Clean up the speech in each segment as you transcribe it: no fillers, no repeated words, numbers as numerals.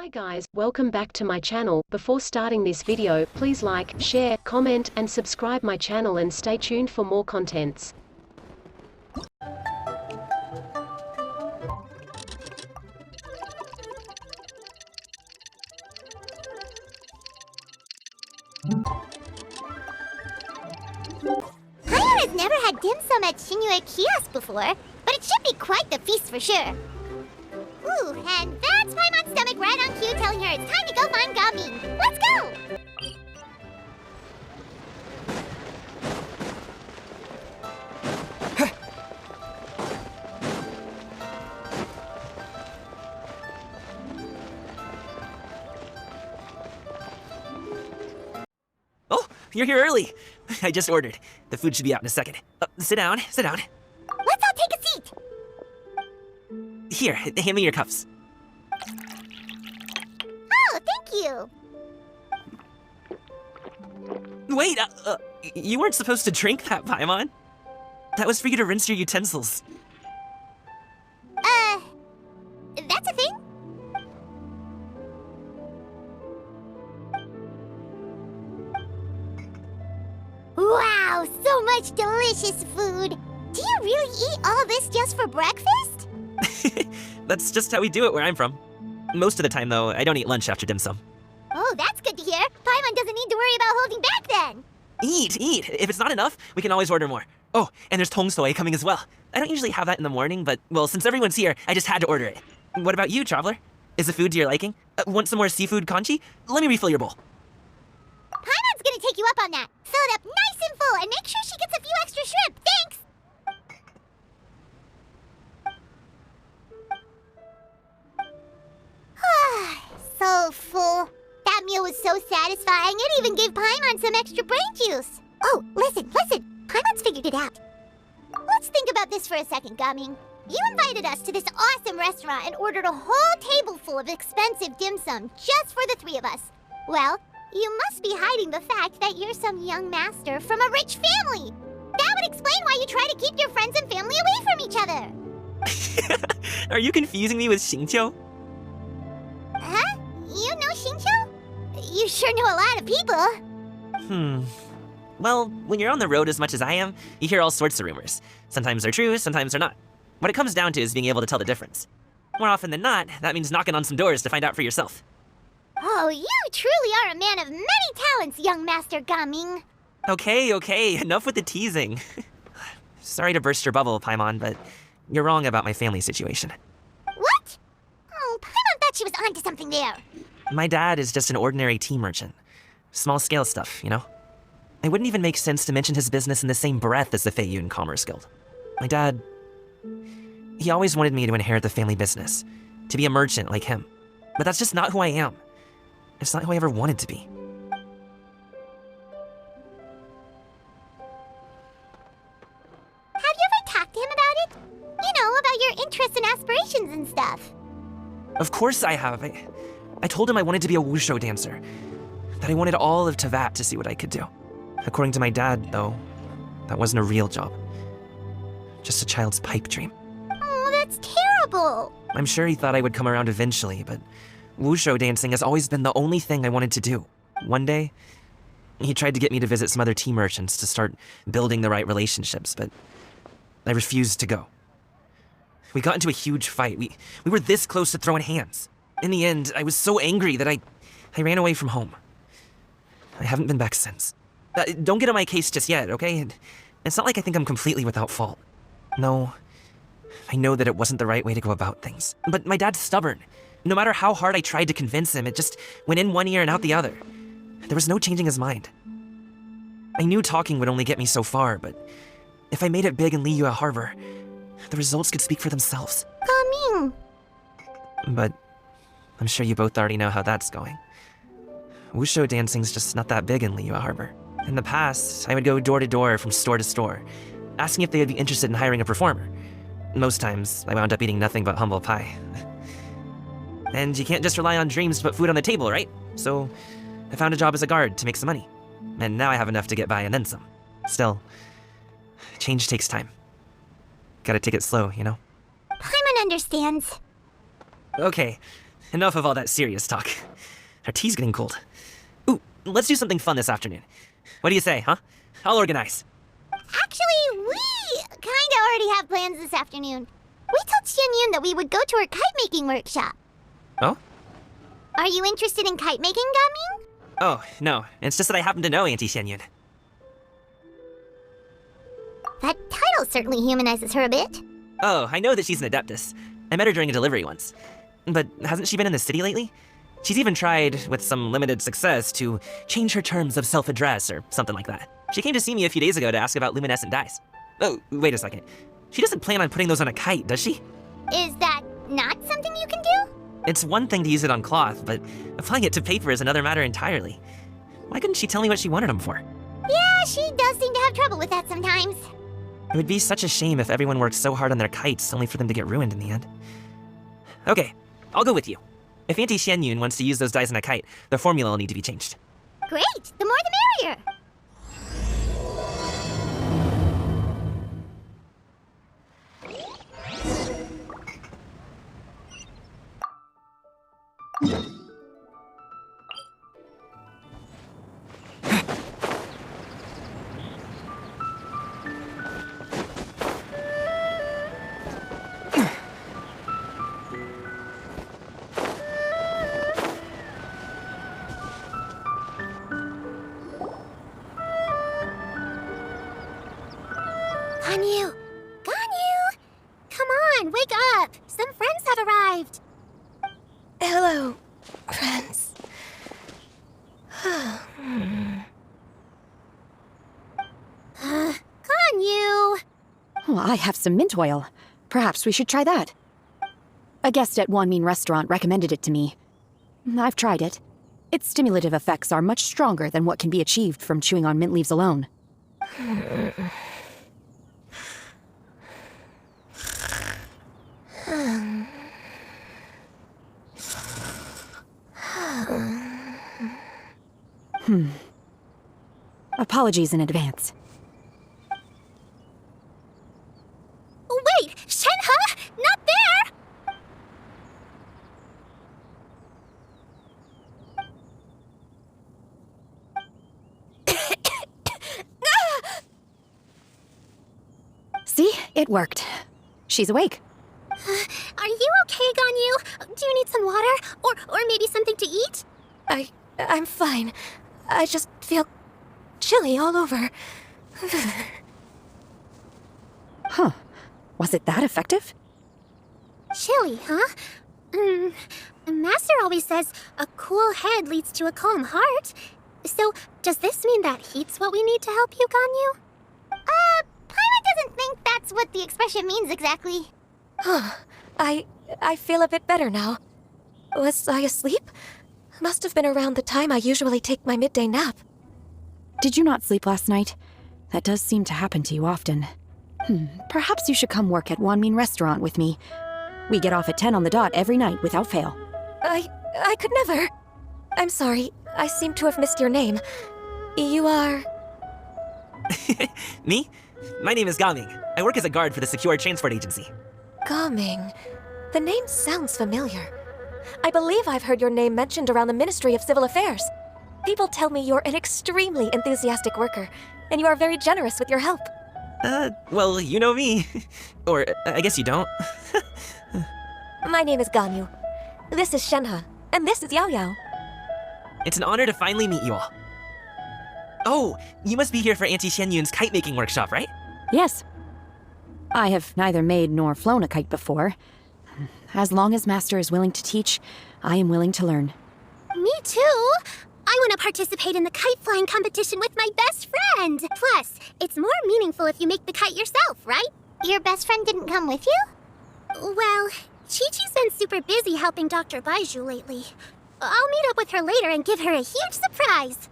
Hi guys, welcome back to my channel. Before starting this video, please like, share, comment, and subscribe my channel and stay tuned for more contents. Paimon has never had dim sum at Shinue Kiosk before, but it should be quite the feast for sure. Ooh, and that's Paimon's stomach right on cue telling her it's time to go find Gaming. Let's go! Oh, you're here early. I just ordered. The food should be out in a second. Sit down, sit down. Let's all take a seat! Here, hand me your cups. Oh, thank you! Wait, you weren't supposed to drink that, Paimon. That was for you to rinse your utensils. That's a thing? Wow, so much delicious food! Do you really eat all this just for breakfast? That's just how we do it where I'm from. Most of the time, though, I don't eat lunch after dim sum. Oh, that's good to hear. Paimon doesn't need to worry about holding back then. Eat! If it's not enough, we can always order more. Oh, and there's tong soy coming as well. I don't usually have that in the morning, but, well, since everyone's here, I just had to order it. What about you, traveler? Is the food to your liking? Want some more seafood kanchi? Let me refill your bowl. Paimon's gonna take you up on that. Fill it up nice and full and make sure she gets a few extra shrimp. Thanks! So full. That meal was so satisfying, it even gave Paimon some extra brain juice. Oh, listen. Paimon's figured it out. Let's think about this for a second, Gaming. You invited us to this awesome restaurant and ordered a whole table full of expensive dim sum just for the three of us. Well, you must be hiding the fact that you're some young master from a rich family. That would explain why you try to keep your friends and family away from each other. Are you confusing me with Xingqiu? Huh? You know Xingqiu? You sure know a lot of people. Well, when you're on the road as much as I am, you hear all sorts of rumors. Sometimes they're true, sometimes they're not. What it comes down to is being able to tell the difference. More often than not, that means knocking on some doors to find out for yourself. Oh, you truly are a man of many talents, young Master Gaming. Okay, enough with the teasing. Sorry to burst your bubble, Paimon, but you're wrong about my family situation. What? Oh, Paimon thought she was onto something there. My dad is just an ordinary tea merchant. Small-scale stuff, you know? It wouldn't even make sense to mention his business in the same breath as the Feiyun Commerce Guild. My dad... he always wanted me to inherit the family business, to be a merchant like him. But that's just not who I am. It's not who I ever wanted to be. Have you ever talked to him about it? You know, about your interests and aspirations and stuff. Of course I have. I told him I wanted to be a wushu dancer. That I wanted all of Teyvat to see what I could do. According to my dad, though, that wasn't a real job. Just a child's pipe dream. Oh, that's terrible. I'm sure he thought I would come around eventually, but wushu dancing has always been the only thing I wanted to do. One day, he tried to get me to visit some other tea merchants to start building the right relationships, but I refused to go. We got into a huge fight. We were this close to throwing hands. In the end, I was so angry that I ran away from home. I haven't been back since. Don't get on my case just yet, okay? It's not like I think I'm completely without fault. No, I know that it wasn't the right way to go about things. But my dad's stubborn. No matter how hard I tried to convince him, it just went in one ear and out the other. There was no changing his mind. I knew talking would only get me so far, but if I made it big in Liyue Harbor, the results could speak for themselves. Gaming. But I'm sure you both already know how that's going. Wushu dancing's just not that big in Liyue Harbor. In the past, I would go door to door from store to store, asking if they would be interested in hiring a performer. Most times, I wound up eating nothing but humble pie. And you can't just rely on dreams to put food on the table, right? So, I found a job as a guard to make some money. And now I have enough to get by and then some. Still, change takes time. Gotta take it slow, you know? Paimon understands. Okay, enough of all that serious talk. Our tea's getting cold. Ooh, let's do something fun this afternoon. What do you say, huh? I'll organize. Actually, we kinda already have plans this afternoon. We told Xianyun that we would go to her kite-making workshop. Oh? Are you interested in kite-making, Gaming? Oh, no. It's just that I happen to know Auntie Xianyun. That title certainly humanizes her a bit. Oh, I know that she's an Adeptus. I met her during a delivery once. But hasn't she been in the city lately? She's even tried, with some limited success, to change her terms of self-address or something like that. She came to see me a few days ago to ask about luminescent dyes. Oh, wait a second. She doesn't plan on putting those on a kite, does she? Is that not something you can do? It's one thing to use it on cloth, but applying it to paper is another matter entirely. Why couldn't she tell me what she wanted them for? Yeah, she does seem to have trouble with that sometimes. It would be such a shame if everyone worked so hard on their kites only for them to get ruined in the end. Okay, I'll go with you. If Auntie Xianyun wants to use those dyes on a kite, the formula will need to be changed. Great! The more the merrier! Ganyu! Ganyu! Come on, wake up! Some friends have arrived! Hello, friends. Ganyu! Oh, I have some mint oil. Perhaps we should try that. A guest at Wanmin Restaurant recommended it to me. I've tried it. Its stimulative effects are much stronger than what can be achieved from chewing on mint leaves alone. Apologies in advance. Wait! Shenhe! Not there! See? It worked. She's awake. Are you okay, Ganyu? Do you need some water? Or maybe something to eat? I'm fine. I just feel chilly all over. Huh. Was it that effective? Chilly, huh? Master always says a cool head leads to a calm heart. So, does this mean that heat's what we need to help you, Ganyu? Paimon doesn't think that's what the expression means exactly. Huh. I feel a bit better now. Was I asleep? Must have been around the time I usually take my midday nap. Did you not sleep last night? That does seem to happen to you often. Perhaps you should come work at Wanmin Restaurant with me. We get off at 10 on the dot every night without fail. I could never. I'm sorry. I seem to have missed your name. You are... Me? My name is Gaming. I work as a guard for the Secure Transport Agency. Gaming. The name sounds familiar. I believe I've heard your name mentioned around the Ministry of Civil Affairs. People tell me you're an extremely enthusiastic worker, and you are very generous with your help. Well, you know me. Or, I guess you don't. My name is Ganyu. This is Shenhe, and this is Yao Yao. It's an honor to finally meet you all. Oh, you must be here for Auntie Xianyun's kite-making workshop, right? Yes. I have neither made nor flown a kite before. As long as Master is willing to teach, I am willing to learn. Me too! I want to participate in the kite flying competition with my best friend! Plus, it's more meaningful if you make the kite yourself, right? Your best friend didn't come with you? Well, Chi-Chi's been super busy helping Dr. Baiju lately. I'll meet up with her later and give her a huge surprise.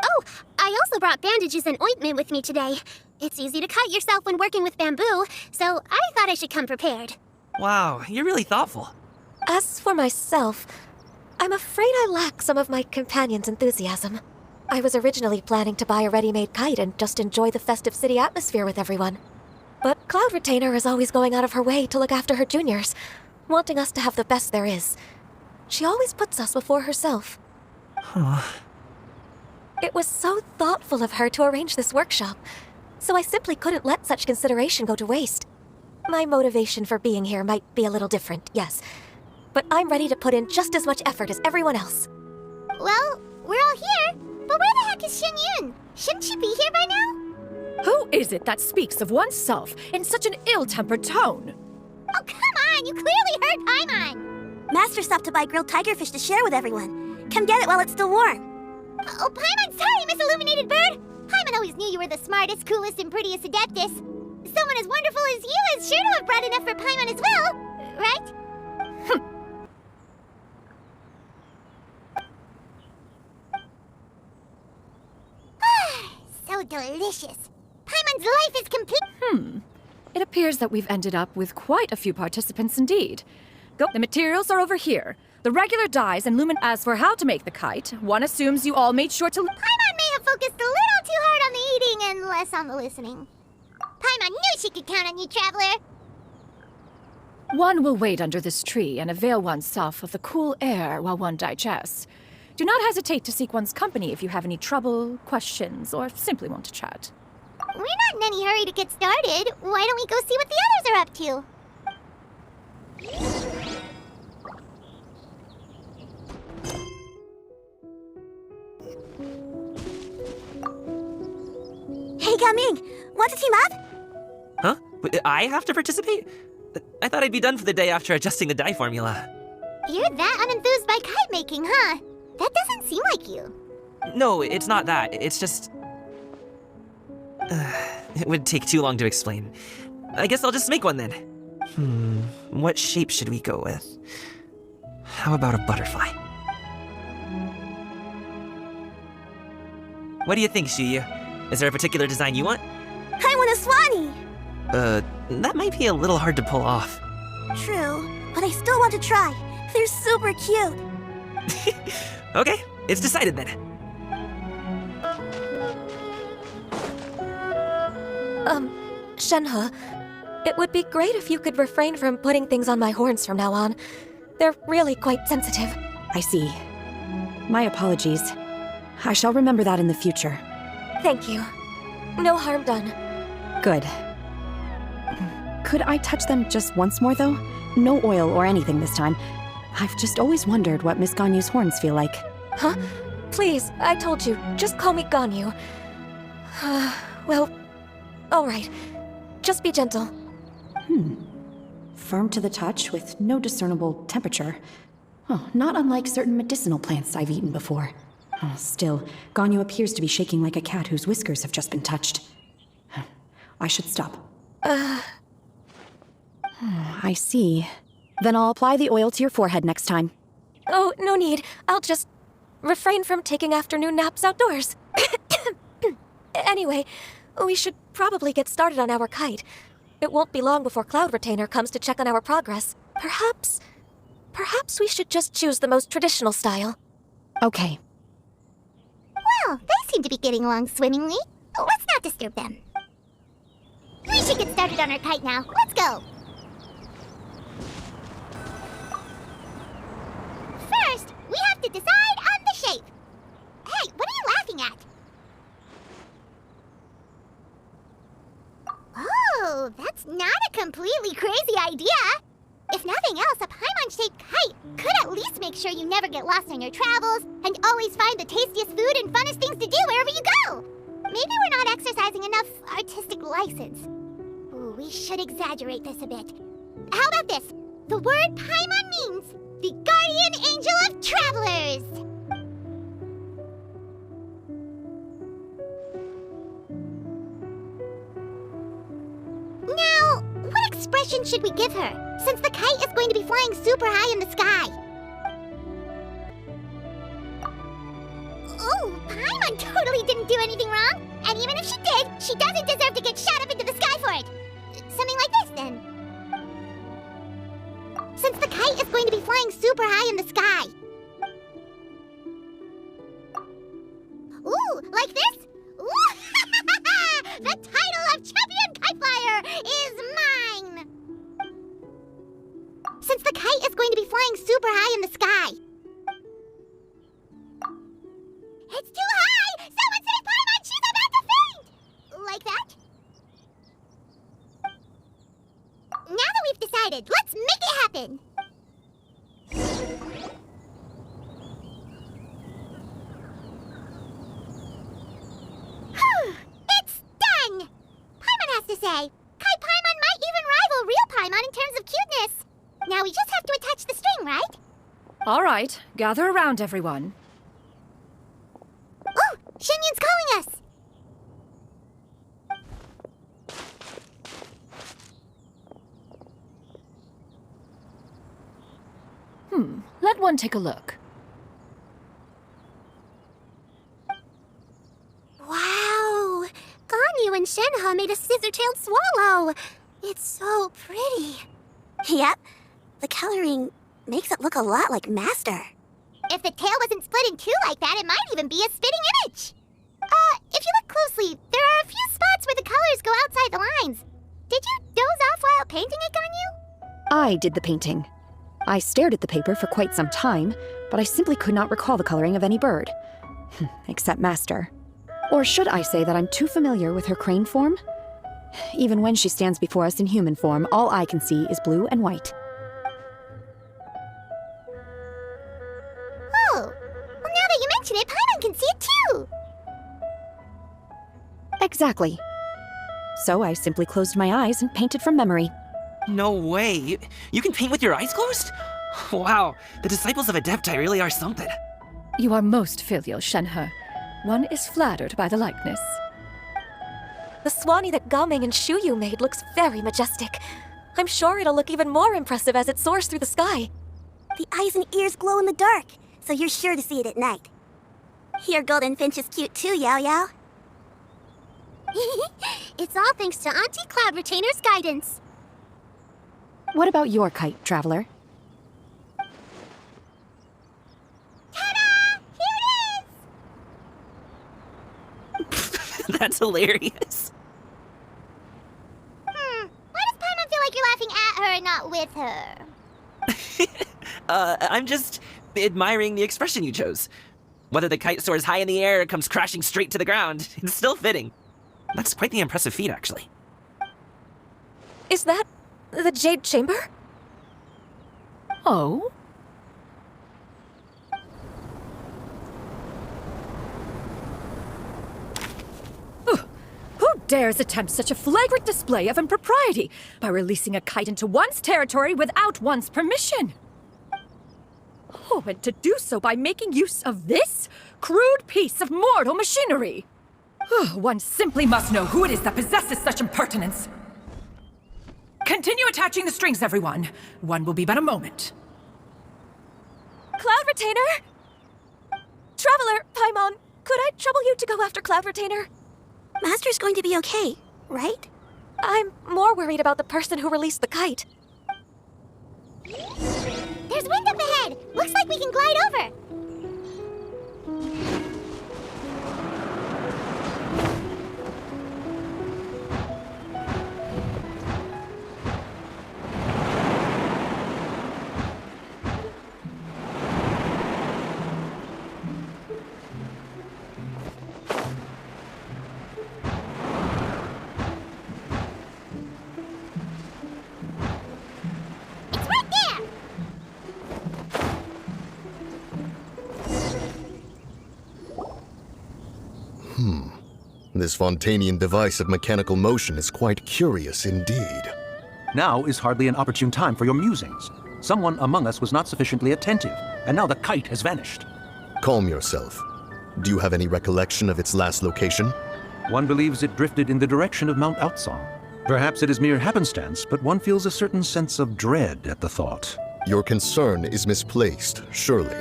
Oh, I also brought bandages and ointment with me today. It's easy to cut yourself when working with bamboo, so I thought I should come prepared. Wow, you're really thoughtful. As for myself, I'm afraid I lack some of my companion's enthusiasm. I was originally planning to buy a ready-made kite and just enjoy the festive city atmosphere with everyone. But Cloud Retainer is always going out of her way to look after her juniors, wanting us to have the best there is. She always puts us before herself. Huh. It was so thoughtful of her to arrange this workshop, so I simply couldn't let such consideration go to waste. My motivation for being here might be a little different, yes, but I'm ready to put in just as much effort as everyone else. Well, we're all here, but where the heck is Shen Yun? Shouldn't she be here by now? Who is it that speaks of oneself in such an ill-tempered tone? Oh, come on! You clearly heard Paimon! Master stopped to buy grilled tigerfish to share with everyone. Come get it while it's still warm. Oh, Paimon, sorry, Miss Illuminated Bird! Paimon always knew you were the smartest, coolest, and prettiest Adeptus. Someone as wonderful as you is sure to have brought enough for Paimon as well, right? So delicious. Paimon's life is complete. It appears that we've ended up with quite a few participants indeed. The materials are over here. The regular dyes and lumin. As for how to make the kite, one assumes you all made sure to. Paimon may have focused a little too hard on the eating and less on the listening. Paimon knew she could count on you, Traveler. One will wait under this tree and avail oneself of the cool air while one digests. Do not hesitate to seek one's company if you have any trouble, questions, or simply want to chat. We're not in any hurry to get started. Why don't we go see what the others are up to? Hey, Gaming! Want to team up? Huh? Wait, I have to participate? I thought I'd be done for the day after adjusting the dye formula. You're that unenthused by kite making, huh? That doesn't seem like you. No, it's not that. It's just... it would take too long to explain. I guess I'll just make one then. What shape should we go with? How about a butterfly? What do you think, Shuyu? Is there a particular design you want? I want a swanee! That might be a little hard to pull off. True, but I still want to try. They're super cute. Okay, it's decided then. Shenhe, it would be great if you could refrain from putting things on my horns from now on. They're really quite sensitive. I see. My apologies. I shall remember that in the future. Thank you. No harm done. Good. Could I touch them just once more, though? No oil or anything this time. I've just always wondered what Miss Ganyu's horns feel like. Huh? Please, I told you, just call me Ganyu. Well, alright. Just be gentle. Firm to the touch with no discernible temperature. Oh, not unlike certain medicinal plants I've eaten before. Oh, still, Ganyu appears to be shaking like a cat whose whiskers have just been touched. I should stop. I see. Then I'll apply the oil to your forehead next time. Oh, no need. I'll just refrain from taking afternoon naps outdoors. Anyway, we should probably get started on our kite. It won't be long before Cloud Retainer comes to check on our progress. Perhaps we should just choose the most traditional style. Okay. Well, they seem to be getting along swimmingly. Let's not disturb them. We should get started on our kite now. Let's go. First, we have to decide on the shape. Hey, what are you laughing at? Oh, that's not a completely crazy idea. If nothing else, a Paimon-shaped kite could at least make sure you never get lost on your travels and always find the tastiest food and funnest things to do wherever you go. Maybe we're not exercising enough artistic license. Ooh, we should exaggerate this a bit. How about this? The word Paimon means the guardian angel of travelers. Now, what expression should we give her, since the kite is going to be flying super high in the sky? Oh, Paimon totally didn't do anything wrong. And even if she did, she doesn't deserve to get shot up into the sky for it. Something like this, then. Since the kite is going to be flying super high in the sky. Ooh, like this? Ooh, the title of Champion Kite Flyer is mine! Since the kite is going to be flying super high in the sky. It's too high! Someone save Paimon! She's about to faint! Like that? Now that we've decided, let's make it happen! It's done! Paimon has to say, Kai Paimon might even rival real Paimon in terms of cuteness. Now we just have to attach the string, right? All right, gather around, everyone. Oh! Xinyun's calling us! Let one take a look. Wow! Ganyu and Shenhe made a scissor-tailed swallow! It's so pretty. Yep. The coloring makes it look a lot like Master. If the tail wasn't split in two like that, it might even be a spitting image. If you look closely, there are a few spots where the colors go outside the lines. Did you doze off while painting it, Ganyu? I did the painting. I stared at the paper for quite some time, but I simply could not recall the coloring of any bird. Except Master. Or should I say that I'm too familiar with her crane form? Even when she stands before us in human form, all I can see is blue and white. Oh, well, now that you mention it, Paimon can see it too! Exactly. So I simply closed my eyes and painted from memory. No way. You can paint with your eyes closed? Wow, the disciples of Adepti really are something. You are most filial, Shenhe. One is flattered by the likeness. The Swanee that Gaming and Shuyu made looks very majestic. I'm sure it'll look even more impressive as it soars through the sky. The eyes and ears glow in the dark, so you're sure to see it at night. Your golden finch is cute too, Yao Yao. It's all thanks to Auntie Cloud Retainer's guidance. What about your kite, Traveler? Ta-da! Here it is! That's hilarious. Why does Paimon feel like you're laughing at her and not with her? I'm just admiring the expression you chose. Whether the kite soars high in the air or comes crashing straight to the ground, it's still fitting. That's quite the impressive feat, actually. Is that the Jade Chamber? Oh? Who dares attempt such a flagrant display of impropriety by releasing a kite into one's territory without one's permission? Oh, and to do so by making use of this crude piece of mortal machinery! One simply must know who it is that possesses such impertinence. Continue attaching the strings, everyone. One will be but a moment. Cloud Retainer! Traveler, Paimon, could I trouble you to go after Cloud Retainer? Master's going to be okay, right? I'm more worried about the person who released the kite. There's wind up ahead! Looks like we can glide over! This Fontanian device of mechanical motion is quite curious indeed. Now is hardly an opportune time for your musings. Someone among us was not sufficiently attentive, and now the kite has vanished. Calm yourself. Do you have any recollection of its last location? One believes it drifted in the direction of Mount Outsong. Perhaps it is mere happenstance, but one feels a certain sense of dread at the thought. Your concern is misplaced, surely.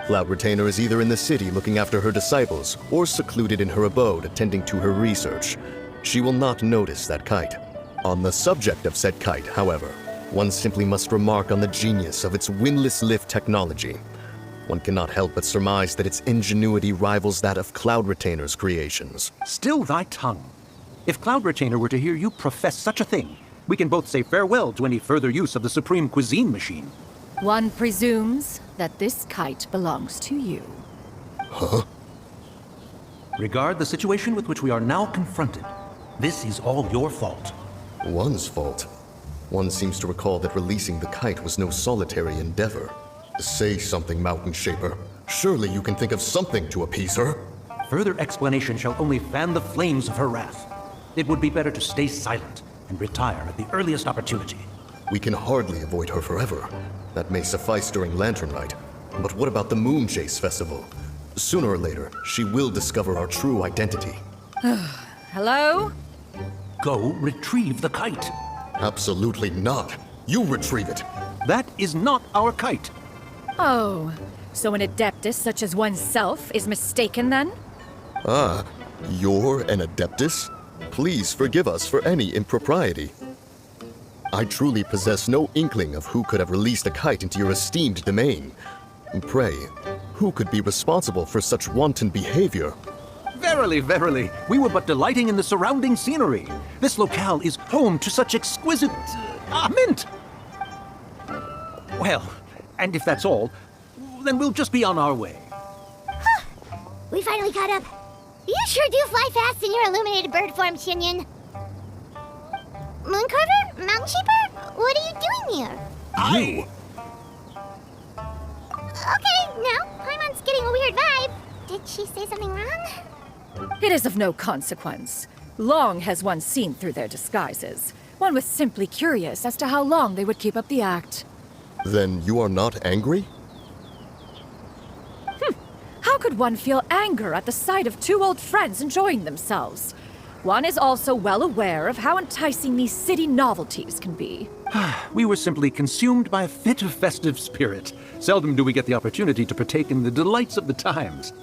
Cloud Retainer is either in the city looking after her disciples, or secluded in her abode attending to her research. She will not notice that kite. On the subject of said kite, however, one simply must remark on the genius of its windless lift technology. One cannot help but surmise that its ingenuity rivals that of Cloud Retainer's creations. Still thy tongue. If Cloud Retainer were to hear you profess such a thing, we can both say farewell to any further use of the Supreme Cuisine Machine. One presumes that this kite belongs to you. Huh? Regard the situation with which we are now confronted. This is all your fault. One's fault. One seems to recall that releasing the kite was no solitary endeavor. Say something, Mountain Shaper. Surely you can think of something to appease her. Further explanation shall only fan the flames of her wrath. It would be better to stay silent and retire at the earliest opportunity. We can hardly avoid her forever. That may suffice during Lantern Rite. But what about the Moon Chase Festival? Sooner or later, she will discover our true identity. Hello? Go retrieve the kite. Absolutely not. You retrieve it. That is not our kite. Oh, so an adeptus such as oneself is mistaken then? Ah, you're an Adeptus? Please forgive us for any impropriety. I truly possess no inkling of who could have released a kite into your esteemed domain. Pray, who could be responsible for such wanton behavior? Verily, verily, we were but delighting in the surrounding scenery. This locale is home to such exquisite... mint! Well, and if that's all, then we'll just be on our way. We finally caught up. You sure do fly fast in your illuminated bird form, Shinyan. Mooncarver? Mountain Shaper? What are you doing here? You! Okay, now, Paimon's getting a weird vibe. Did she say something wrong? It is of no consequence. Long has one seen through their disguises. One was simply curious as to how long they would keep up the act. Then you are not angry? How could one feel anger at the sight of two old friends enjoying themselves? One is also well aware of how enticing these city novelties can be. We were simply consumed by a fit of festive spirit. Seldom do we get the opportunity to partake in the delights of the times.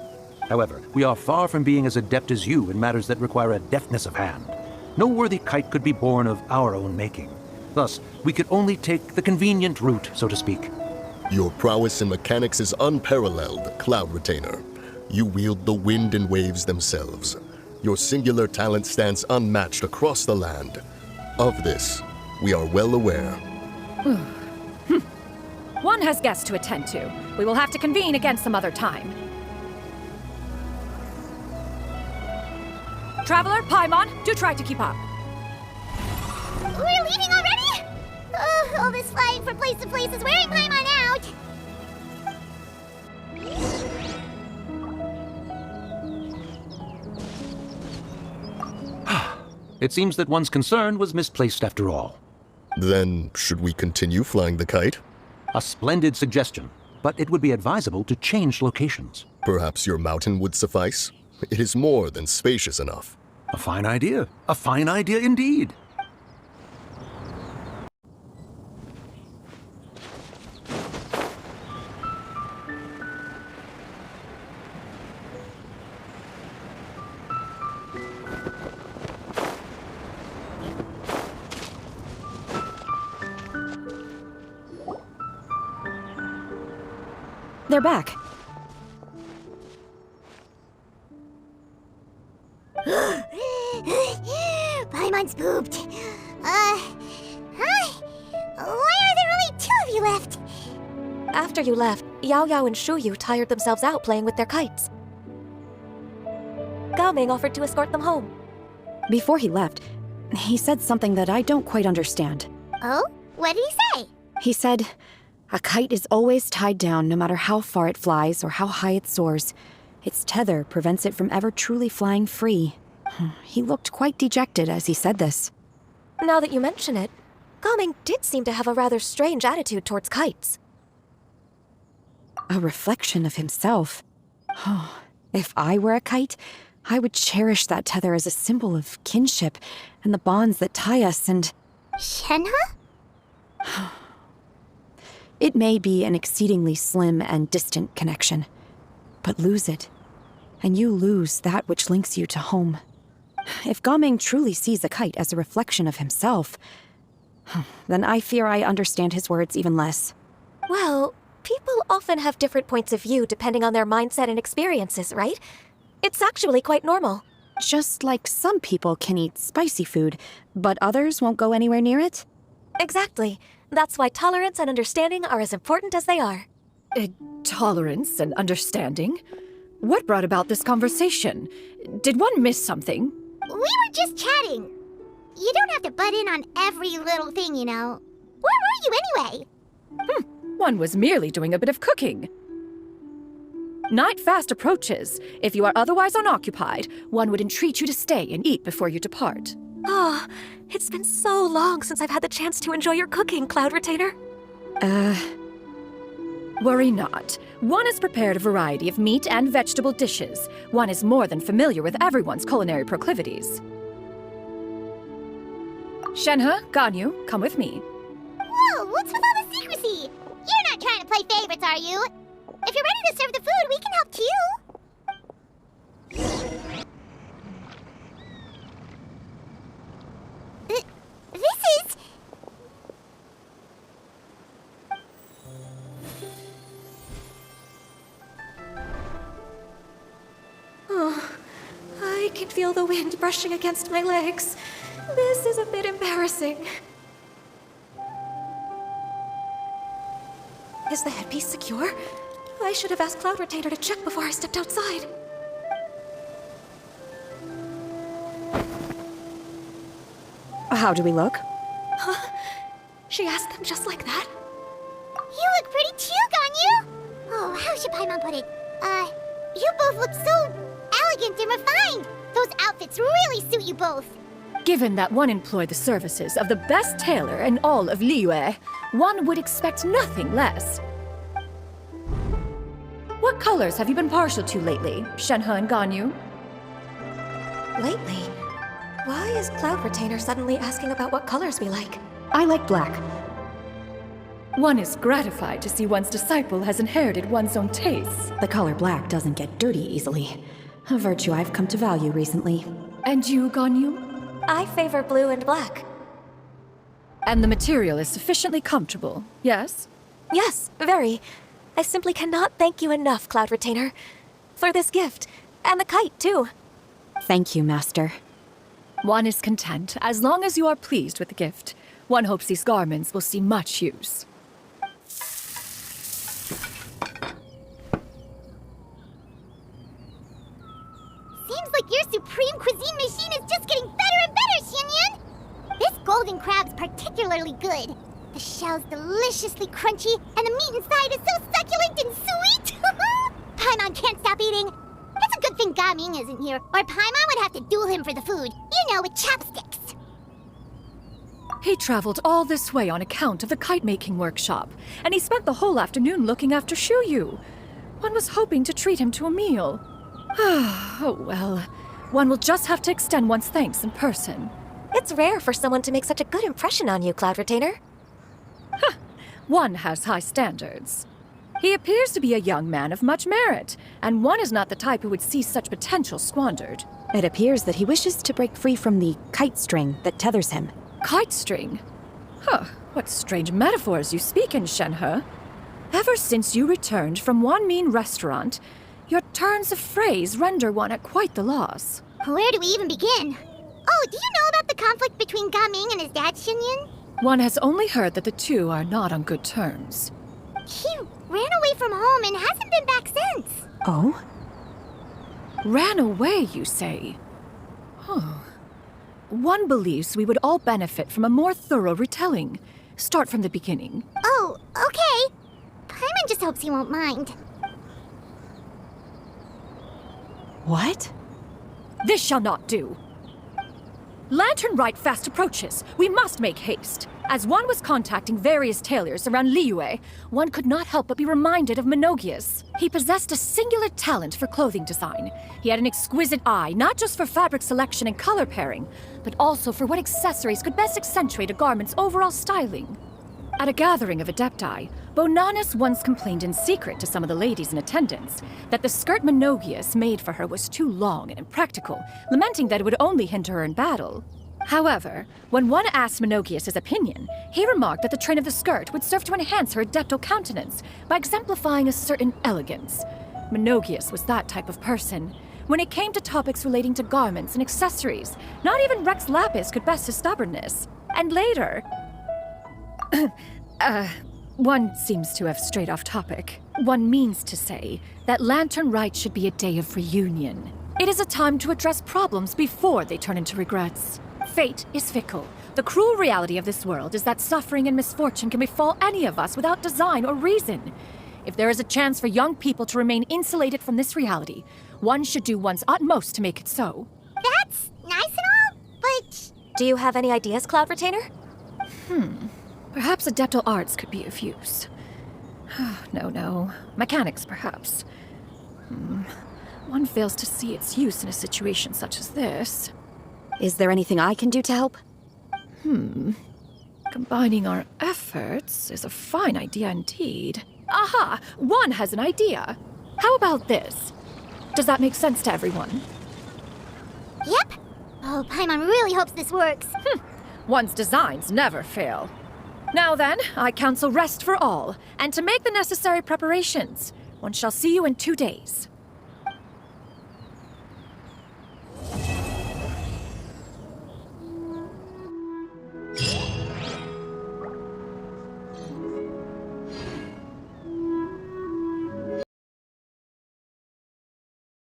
However, we are far from being as adept as you in matters that require a deftness of hand. No worthy kite could be born of our own making. Thus, we could only take the convenient route, so to speak. Your prowess in mechanics is unparalleled, Cloud Retainer. You wield the wind and waves themselves. Your singular talent stands unmatched across the land. Of this, we are well aware. One has guests to attend to. We will have to convene again some other time. Traveler, Paimon, do try to keep up. We're leaving already? All this flying from place to place is wearing Paimon out. It seems that one's concern was misplaced after all. Then, should we continue flying the kite? A splendid suggestion, but it would be advisable to change locations. Perhaps your mountain would suffice? It is more than spacious enough. A fine idea. A fine idea indeed. They're back. Paimon's pooped. Hi. Why are there only two of you left? After you left, Yao Yao and Shu Yu tired themselves out playing with their kites. Gao Ming offered to escort them home. Before he left, he said something that I don't quite understand. Oh? What did he say? He said, a kite is always tied down no matter how far it flies or how high it soars. Its tether prevents it from ever truly flying free. He looked quite dejected as he said this. Now that you mention it, Gao Ming did seem to have a rather strange attitude towards kites. A reflection of himself. If I were a kite, I would cherish that tether as a symbol of kinship and the bonds that tie us and... Shenhe? It may be an exceedingly slim and distant connection, but lose it, and you lose that which links you to home. If Gao Ming truly sees a kite as a reflection of himself, then I fear I understand his words even less. Well, people often have different points of view depending on their mindset and experiences, right? It's actually quite normal. Just like some people can eat spicy food, but others won't go anywhere near it? Exactly. That's why tolerance and understanding are as important as they are. Tolerance and understanding? What brought about this conversation? Did one miss something? We were just chatting. You don't have to butt in on every little thing, you know. Where were you anyway? One was merely doing a bit of cooking. Night fast approaches. If you are otherwise unoccupied, one would entreat you to stay and eat before you depart. Oh, it's been so long since I've had the chance to enjoy your cooking, Cloud Retainer. Worry not. One has prepared a variety of meat and vegetable dishes. One is more than familiar with everyone's culinary proclivities. Shenhe, Ganyu, come with me. Whoa, what's with all the secrecy? You're not trying to play favorites, are you? If you're ready to serve the food, we can help too. This is... Oh, I can feel the wind brushing against my legs. This is a bit embarrassing. Is the headpiece secure? I should have asked Cloud Retainer to check before I stepped outside. How do we look? Huh? She asked them just like that? You look pretty too, Ganyu! Oh, how should Paimon put it? You both look so elegant and refined! Those outfits really suit you both! Given that one employed the services of the best tailor in all of Liyue, one would expect nothing less. What colors have you been partial to lately, Shenhe and Ganyu? Lately? Why is Cloud Retainer suddenly asking about what colors we like? I like black. One is gratified to see one's disciple has inherited one's own tastes. The color black doesn't get dirty easily. A virtue I've come to value recently. And you, Ganyu? I favor blue and black. And the material is sufficiently comfortable, yes? Yes, very. I simply cannot thank you enough, Cloud Retainer, for this gift. And the kite, too. Thank you, Master. One is content, as long as you are pleased with the gift. One hopes these garments will see much use. Seems like your supreme cuisine machine is just getting better and better, Xinyun! This golden crab's particularly good. The shell's deliciously crunchy, and the meat inside is so succulent and sweet! Paimon can't stop eating. It's a good thing Gaming isn't here, or Paimon would have to duel him for the food. You know, with chopsticks. He traveled all this way on account of the kite-making workshop, and he spent the whole afternoon looking after Shuyu. One was hoping to treat him to a meal. Oh well, one will just have to extend one's thanks in person. It's rare for someone to make such a good impression on you, Cloud Retainer. One has high standards. He appears to be a young man of much merit, and one is not the type who would see such potential squandered. It appears that he wishes to break free from the kite string that tethers him. Kite string? Huh, what strange metaphors you speak in, Shenhe. Ever since you returned from one mean restaurant, your turns of phrase render one at quite the loss. Where do we even begin? Oh, do you know about the conflict between Gaming and his dad, Xinyun? One has only heard that the two are not on good terms. He ran away from home and hasn't been back since. Oh? Ran away, you say? Huh. One believes we would all benefit from a more thorough retelling. Start from the beginning. Oh, okay. Paimon just hopes he won't mind. What? This shall not do. Lantern Rite fast approaches. We must make haste. As one was contacting various tailors around Liyue, one could not help but be reminded of Menogius. He possessed a singular talent for clothing design. He had an exquisite eye, not just for fabric selection and color pairing, but also for what accessories could best accentuate a garment's overall styling. At a gathering of Adepti, Bonanis once complained in secret to some of the ladies in attendance that the skirt Menogius made for her was too long and impractical, lamenting that it would only hinder her in battle. However, when one asked Menogius' opinion, he remarked that the train of the skirt would serve to enhance her adeptal countenance by exemplifying a certain elegance. Menogius was that type of person. When it came to topics relating to garments and accessories, not even Rex Lapis could best his stubbornness. And later... One seems to have strayed off topic. One means to say that Lantern Rite should be a day of reunion. It is a time to address problems before they turn into regrets. Fate is fickle. The cruel reality of this world is that suffering and misfortune can befall any of us without design or reason. If there is a chance for young people to remain insulated from this reality, one should do one's utmost to make it so. That's nice and all, but... Do you have any ideas, Cloud Retainer? Perhaps adeptal arts could be of use. No. Mechanics, perhaps. One fails to see its use in a situation such as this. Is there anything I can do to help? Combining our efforts is a fine idea indeed. Aha! One has an idea. How about this? Does that make sense to everyone? Yep. Oh, Paimon really hopes this works. One's designs never fail. Now then, I counsel rest for all, and to make the necessary preparations. One shall see you in 2 days.